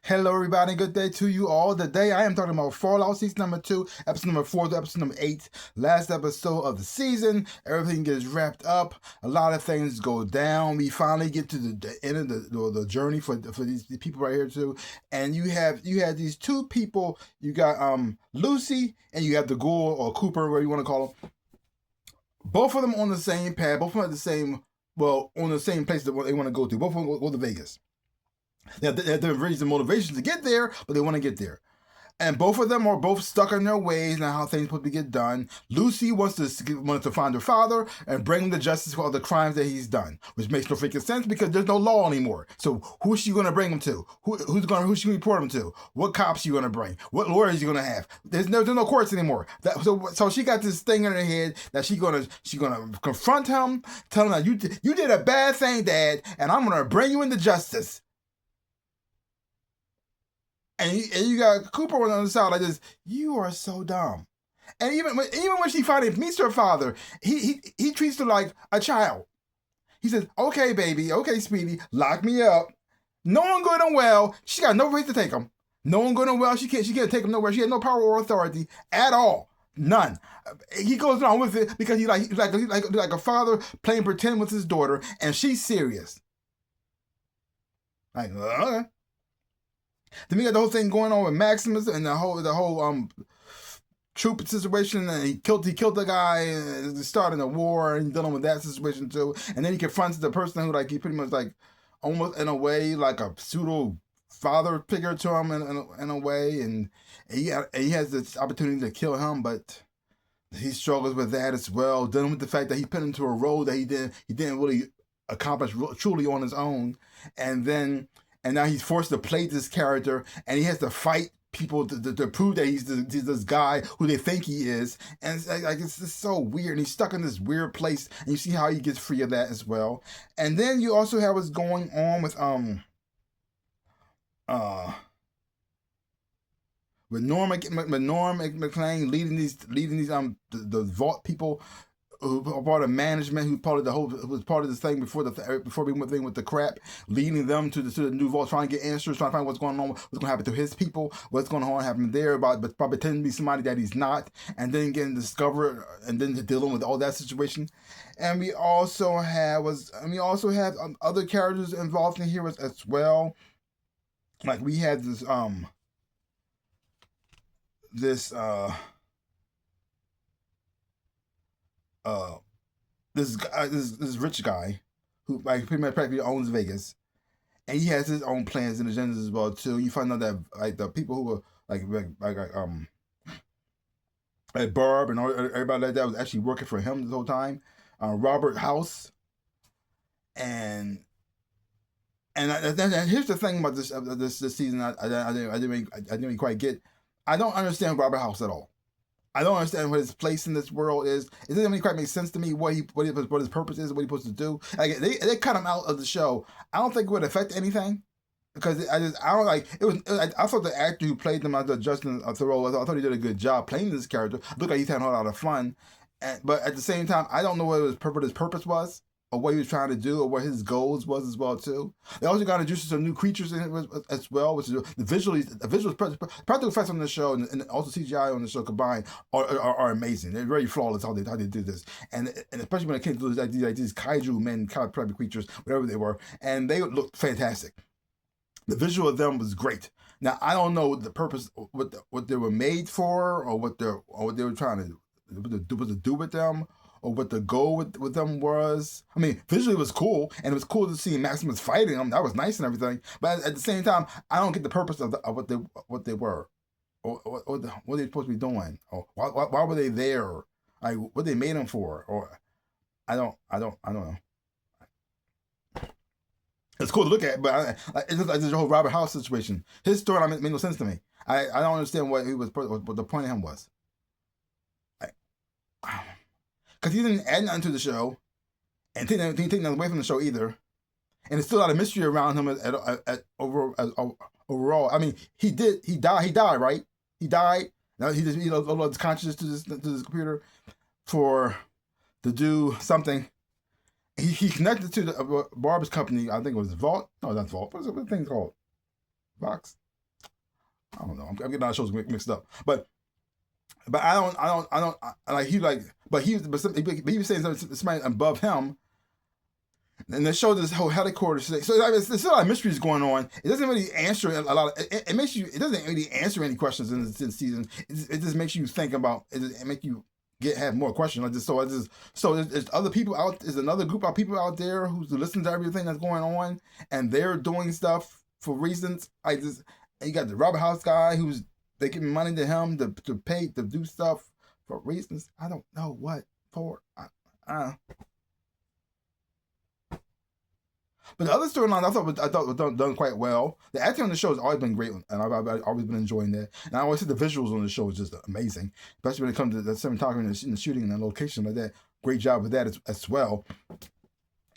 Hello, everybody. Good day to you all. Today, I am talking about Fallout Season number 2, episode number 4 to episode number 8. Last episode of the season. Everything gets wrapped up. A lot of things go down. We finally get to the end of the journey for these people right here too. And you have these two people. You got Lucy and you have the Ghoul or Cooper, whatever you want to call them. Both of them on the same path. Both of them at the same on the same place that they want to go to. Both of them go to Vegas. They have different reasons and motivations to get there, but they want to get there. And both of them are both stuck in their ways and how things are supposed to get done. Lucy wants to find her father and bring him to justice for all the crimes that he's done, which makes no freaking sense because there's no law anymore. So who's she going to bring him to? Who's she going to report him to? What cops she going to bring? What lawyers she going to have? There's no courts anymore. So she got this thing in her head that she's gonna confront him, tell him that you did a bad thing, Dad, and I'm gonna bring you into justice. And you got Cooper on the other side like this. You are so dumb. And even when she finally meets her father, he treats her like a child. He says, "Okay, baby, okay, sweetie, lock me up. No one good and well. She got no place to take him. No one good and well. She can't take him nowhere. She has no power or authority at all. None." He goes along with it because he's like a father playing pretend with his daughter, and she's serious. Like, okay. Then we got the whole thing going on with Maximus and the whole troop situation, and he killed the guy and starting a war and dealing with that situation too. And then he confronts the person who he pretty much almost in a way like a pseudo father figure to him in a way, and he has this opportunity to kill him, but he struggles with that as well, dealing with the fact that he put him into a role that he didn't really accomplish truly on his own, and now he's forced to play this character, and he has to fight people to prove that he's this guy who they think he is. And it's just so weird. And he's stuck in this weird place, and you see how he gets free of that as well. And then you also have what's going on with Norm McClane leading these the vault people who were part of management, who was part of this thing before we went thing with the crap, leading them to the new vault, trying to get answers, trying to find what's going on, what's going to happen to his people, what's going to happen there, but probably pretending to be somebody that he's not, and then getting discovered, and then dealing with all that situation. And we also have other characters involved in here as well. Like we had this rich guy who pretty much practically owns Vegas, and he has his own plans and agendas as well too. You find out that the people who were like Barb and everybody like that was actually working for him this whole time. Robert House, and here's the thing about this season. I didn't really quite get. I don't understand Robert House at all. I don't understand what his place in this world is. It doesn't really quite make sense to me what his purpose is, what he's supposed to do. Like they cut him out of the show. I don't think it would affect anything because I don't like it was. I thought the actor who played him, Justin Thoreau, I thought he did a good job playing this character. Looked like he's having a lot of fun, but at the same time, I don't know what his purpose was, or what he was trying to do, or what his goals was as well too. They also got introduced to some new creatures in it as well, which is the visuals, practical effects on the show, and also CGI on the show combined are amazing. They're very flawless how they do this, and especially when it came to these kaiju men, probably creatures, whatever they were, and they looked fantastic. The visual of them was great. Now I don't know the purpose, what they were made for, or what they were trying to do with them, or what the goal with them was. I mean, visually it was cool, and it was cool to see Maximus fighting them. That was nice and everything. But at the same time, I don't get the purpose of what they were, or what they supposed to be doing, or why were they there? Like what they made them for, or I don't know. It's cool to look at, but it's just like this whole Robert House situation. His story made no sense to me. I don't understand what the point of him was. Because he didn't add nothing to the show, and he didn't take nothing away from the show either. And there's still a lot of mystery around him overall. I mean, he died, right? He died. Now he just lost his consciousness to this computer to do something. He connected to the Barb's company. I think it was Vault. No, not Vault. What's the thing called? Vox. I don't know. I'm getting all the shows mixed up, but I don't like he like, but he was saying somebody above him. And they showed this whole headquarters thing. So there's a lot of mysteries going on. It doesn't really answer a lot of. It makes you. It doesn't really answer any questions in this season. It just makes you think about. It make you have more questions. Like this. So there's other people out. There's another group of people out there who's listening to everything that's going on, and they're doing stuff for reasons. And you got the Robert House guy who's they giving money to him to pay to do stuff for reasons. I don't know what for. But the other storyline I thought was done quite well. The acting on the show has always been great, and I've always been enjoying that. And I always say the visuals on the show is just amazing, especially when it comes to the cinematography and the shooting and the location like that. Great job with that as well.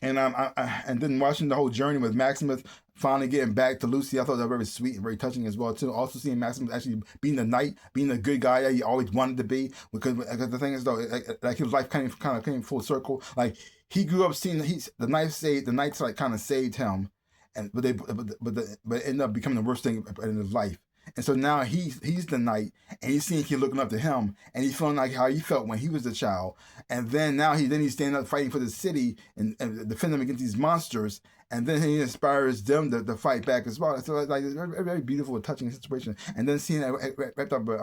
And and then watching the whole journey with Maximus finally getting back to Lucy, I thought that was very sweet and very touching as well too. Also seeing Maximus actually being the knight, being the good guy that he always wanted to be, because the thing is though, like his life kind of came full circle. Like he grew up seeing the knights like kind of saved him, and but it ended up becoming the worst thing in his life. And so now he's the knight, and he's seeing he's looking up to him, and he's feeling like how he felt when he was a child. And then now he's standing up fighting for the city and defending them against these monsters. And then he inspires them to fight back as well. So like it's a very, very beautiful and touching situation. And then seeing that wrapped up with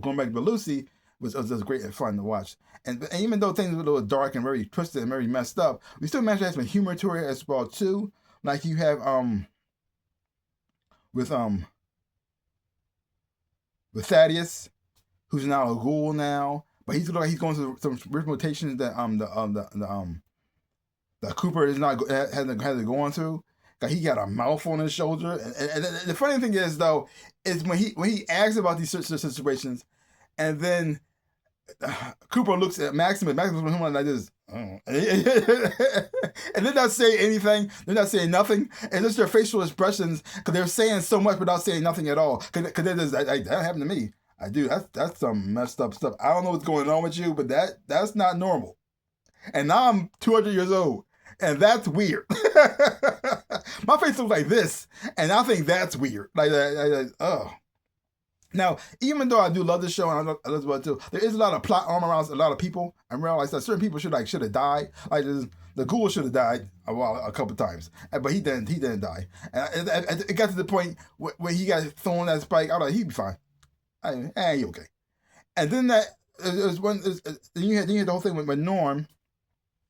going back to Lucy was just great and fun to watch. And even though things were a little dark and very twisted and very messed up, we still managed to have some humor to it as well too. Like you have with Thaddeus, who's now a ghoul now, but he's like he's going through some weird mutations that the Cooper is not hasn't going through. He got a mouth on his shoulder, and the funny thing is though, is when he asks about these situations, and then Cooper looks at Maximus with him like this, and they're not saying anything. They're not saying nothing. And just their facial expressions, because they're saying so much without saying nothing at all. Because they're just that happened to me. I do. That's some messed up stuff. I don't know what's going on with you, but that's not normal. And now I'm 200 years old, and that's weird. My face looks like this, and I think that's weird. Like oh. Now, even though I do love the show and I love it too, there is a lot of plot armor around a lot of people. I realize that certain people should have died. Like the ghoul should have died a couple times, but he didn't die. And it got to the point where he got thrown that spike. I was like, he'd be fine. He okay. And then then you had the whole thing with Norm.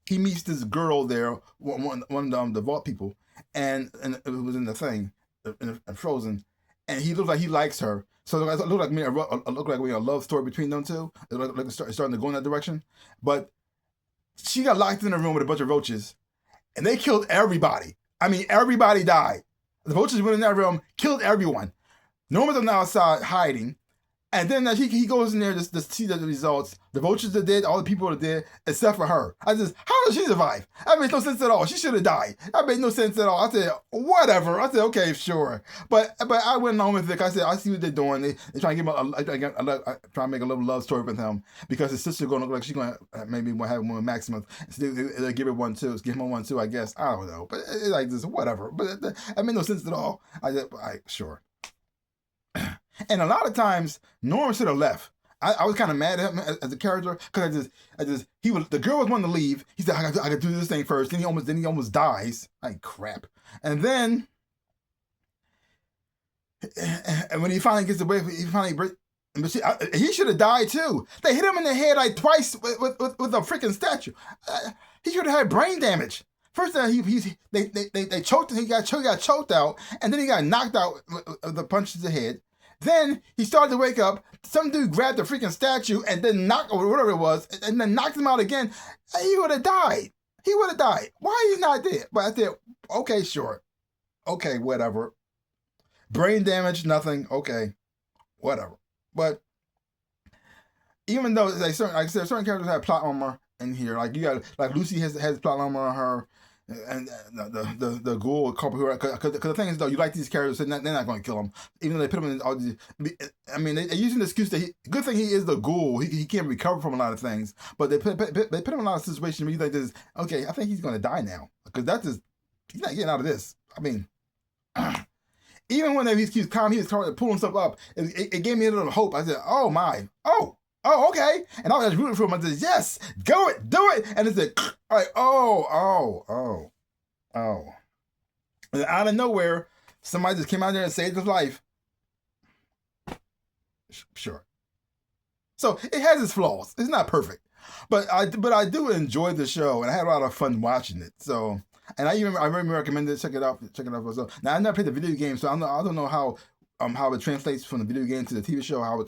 He meets this girl there, one of the vault people, and it was in the thing, in Frozen, and he looks like he likes her. So it looked like a love story between them two. It looked like it's starting to go in that direction. But she got locked in a room with a bunch of roaches, and they killed everybody. I mean, everybody died. The roaches went in that room, killed everyone. Norman's on the outside hiding. And then he goes in there to see the results. The vultures are dead, all the people are dead, except for her. How does she survive? That makes no sense at all. She should have died. That made no sense at all. I said, whatever. I said, okay, sure. But I went along with it. I said, I see what they're doing. They try to give him try to make a little love story with him, because his sister's going to look like she's going to maybe have one with Maximus. So they'll give her one too. Give him one too, I guess. I don't know. But it's like this, whatever. But that made no sense at all. Sure. And a lot of times, Norm should have left. I was kind of mad at him as a character, because the girl was wanting to leave. He said, I got to do this thing first. Then he almost dies. Like crap. And then, and when he finally gets away, he should have died too. They hit him in the head like twice with a freaking statue. He should have had brain damage. First, they choked him. He got choked out, and then he got knocked out with the punch to the head. Then he started to wake up. Some dude grabbed the freaking statue and then knocked, or whatever it was, and then knocked him out again. He would have died. He would have died. Why is he not dead? But I said, okay, sure. Okay, whatever. Brain damage, nothing. Okay, whatever. But even though certain characters have plot armor in here, like you got Lucy has plot armor on her. And the ghoul couple, because the thing is though, you like these characters, and they're not going to kill him, even though they put him in all these. I mean, they're using the excuse that good thing he is the ghoul. He can't recover from a lot of things, but they put him in a lot of situations where you think this. Okay, I think he's going to die now, because he's not getting out of this. I mean, Even when he was calm, he was pulling himself up. It gave me a little hope. I said, "Oh my, oh, okay." And I was rooting for him. I said, "Yes, do it." And it's like, oh. And out of nowhere, somebody just came out there and saved his life. Sure. So it has its flaws. It's not perfect, but I do enjoy the show, and I had a lot of fun watching it. So, and I really recommend it. Check it out myself. Now I never played the video game, so I don't know how it translates from the video game to the TV show, how it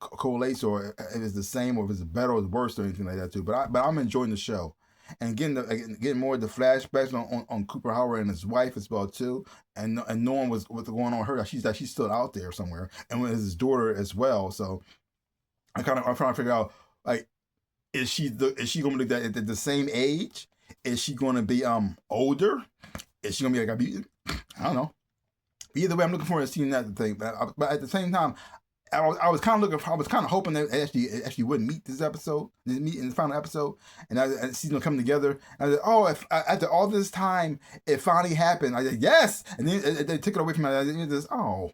collates, or if it's the same, or if it's better or worse or anything like that too. But I'm enjoying the show, and getting more of the flashbacks on Cooper Howard and his wife as well too, and knowing what's going on with her. She's still out there somewhere, and with his daughter as well. So I'm trying to figure out, like, is she going to be at the same age? Is she going to be older? Is she going to be like a mutant? I don't know. Either way, I'm looking forward to seeing that thing. But at the same time, I was kind of hoping that actually wouldn't meet in the final episode, and seeing them come together. And I said, oh, if after all this time, it finally happened. I said, yes, and then they took it away from me. I just, oh,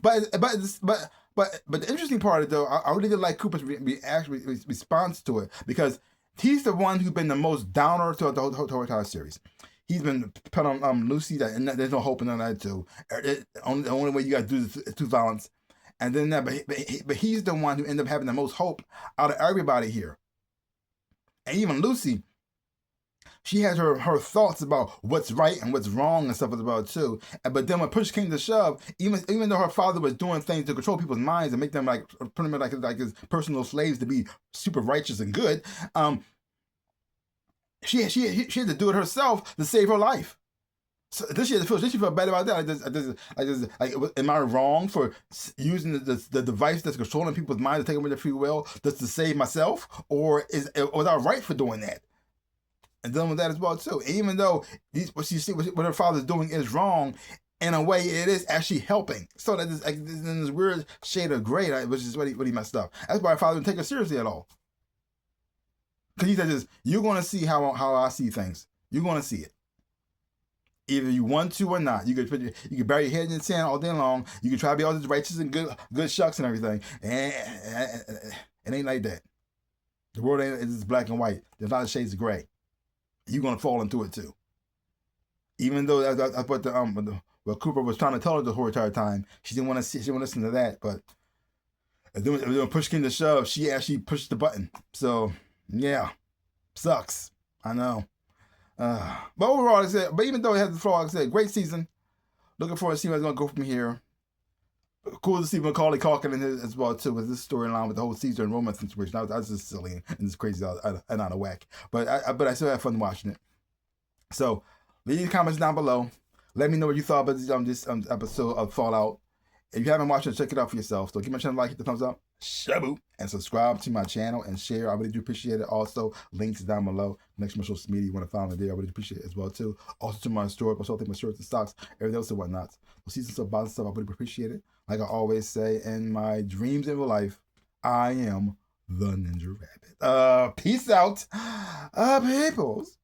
but the interesting part of it, though, I really did like Cooper's response to it, because he's the one who's been the most downer to the whole entire series. He's been put on Lucy, and there's no hope in that too. The only way you got to do this is through violence. And then but he's the one who ended up having the most hope out of everybody here. And even Lucy, she has her thoughts about what's right and what's wrong and stuff about it too. But then when push came to shove, even though her father was doing things to control people's minds and make them put them like his personal slaves to be super righteous and good, she had to do it herself to save her life. So she feel bad about that. I just am I wrong for using the device that's controlling people's minds to take away their free will just to save myself, or was I right for doing that? And then with that as well too. Even though what her father's doing is wrong, in a way it is actually helping. So that is in this weird shade of gray, which is what he messed up. That's why her father didn't take her seriously at all. Because he said this: you're going to see how I see things. You're going to see it. Either you want to or not. You could bury your head in the sand all day long. You can try to be all this righteous and good shucks and everything. And it ain't like that. The world ain't is black and white. There's a lot of shades of gray. You're gonna fall into it too. Even though that's what what Cooper was trying to tell her the whole entire time. She didn't want to see. She didn't want to listen to that. But when push came to shove, she actually pushed the button. So yeah, sucks. I know. But overall, but even though it has the flaw, like I said, great season. Looking forward to seeing where it's going to go from here. Cool to see Macaulay Culkin in it as well too, with this storyline with the whole Caesar and Roman situation. I was just silly and just crazy and out of whack. But I still had fun watching it. So leave your comments down below. Let me know what you thought about this episode of Fallout. If you haven't watched it, check it out for yourself. So give my channel a like, hit the thumbs up, shabu, and subscribe to my channel and share. I really do appreciate it. Also, links down below. Next to my social media, you want to follow me there. I really appreciate it as well too. Also to my store, also take my shirts and socks, everything else and whatnot. We'll see some stuff, buy some stuff. I really appreciate it. Like I always say in my dreams in real life, I am the Ninja Rabbit. Peace out, peoples.